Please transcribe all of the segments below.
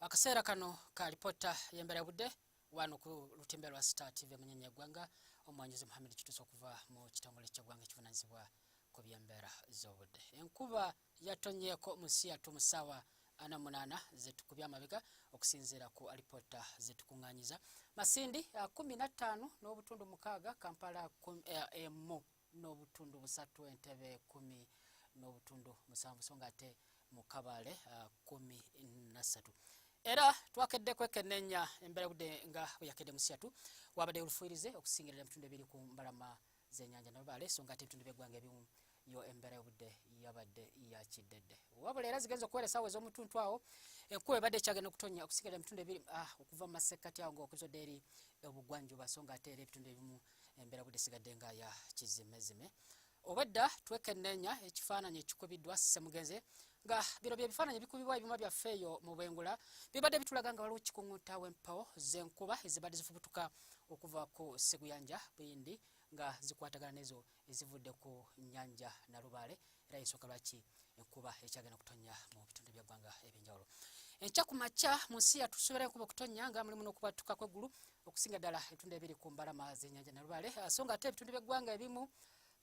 Akaseera kano ka ripota yembera budde wano ku lutimbe lwa Star TV munyenye gwanga omwanjuzi Muhammad Kituso okuva mu kitongole ky'eggwanga ekivunanyizibwa ku by'embeera z'obudde. Enkuba yatonyeko musiyatu musawa 48 zetukubya amabega okusinziira ku ripota zetukunganyiza. Masindi 15 n'obutundu 6, Kampala emu n'obutundu 3, Entebbe 10 n'obutundu 7, songa ate mu Kabale 13. Era twakedde kwekenenya embera budde nga yakedde musiyatu wabadde olufuirize okusingirira ebitundu ebiri ku mbalama z'ennyanja n'Olubaale, songa ate ebitundu by'eggwanga ebimu yo embera budde yabadde yakiddedde. Wabula era zigenza okuwera essaawa ez'omutuntu awo enkuba ebadde ekyagenda okutonya okusingirira ebitundu ebiri okuva mu masekkati awo ng'okuzodde eri obugwanjuba, songa ate era ebitundu ebimu embera budde esigadde nga ya kizimezime. Obwedda twekenenya ekifaananyi ekikubiddwa Ssemugenze nga biro bye bifaananyi bikubibwa ebyuma byaffe eyo mu Bwengula bibadde bitulaga nga waliwo kikunguta w'empewo z'enkuba ezibadde zifubutuka okuva ku Seguyanja Buyindi nga zikwatagana nezo ezivudde ku nnyanja Nalubaale, era yensooka lwaki enkuba ekyagenda okutonya mu bitundu by'eggwanga ebyenjawulo. Enkya ku makya mu nsi yatusuubira enkuba okutonya nga mulimu n'okubatuka kw'eggulu okusinga ddala ebitundu ebiri ku mbalama z'ennyanja Nalubaale, so nga ate ebitundu by'eggwanga ebimu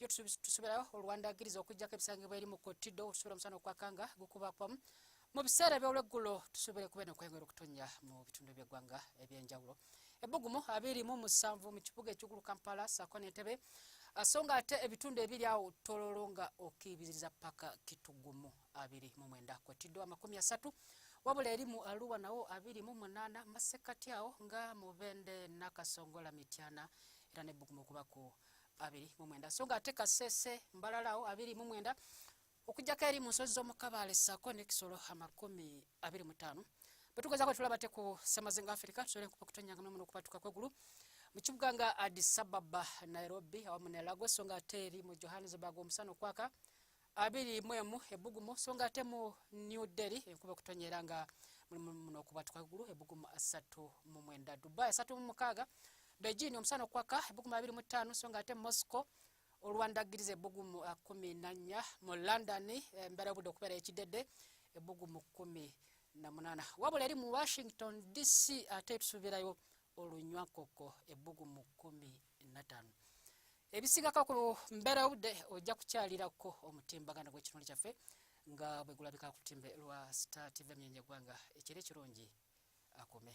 yo tusubirayo olwandagiriza okujjako ebisangibwa eri mu Kotido otusubira omusana okwakanga gukubakwamu mu biseera eby'olweggulo tusubire kuba n'okwengera okutonya mu bitundu by'eggwanga ebyenjawulo. Ebbugumu 27 mu kibuga eky'eggulu Kampala ssaako n'Entebbe, so nga ate ebitundu ebiri awo Tororo nga okibiziriza paka Kitugumu 29, Kotido 30, wabula eri mu Arua nawo 28, masekkati awo nga Mubende Nakasongola Mityana era n'ebbugumu okuba ku 29, so nga ate Kasese Mbalalao 29, okujjako eri mu nsozi z'omu Kabale ssaako ne Kisoro 25. Bwetugezaako tulaba ate ku Semazinga Africa tusobole enkuba okutonyanga mulimu n'okubatuka kw'eggulu mu kibuga nga Addis Ababa, Nairobi awamu ne Lagos, so nga ate eri mu Johannesburg omusana okwaka 21, ebbugumu, so nga ate mu New Delhi enkuba okutonya era nga mulimu n'okubatuka kw'eggulu ebbugumu 39, Dubai 36, Beijing omusana okwaka ebbugumu 25, so nga ate Moscow olwandagiriza ebbugumu 14, mu London embera budde okubeera ekiddedde ebbugumu 18, wabula eri mu Washington DC ate tusuubirayo olunywankoko ebbugumu 15. Ebisingako ku mbeera budde ojja kukyalirako omutimbagano gw'ekitundu kyaffe nga bwe gulabika ku lutimbe lwa Star TV munyenye gwanga ekiro ekirungi akome.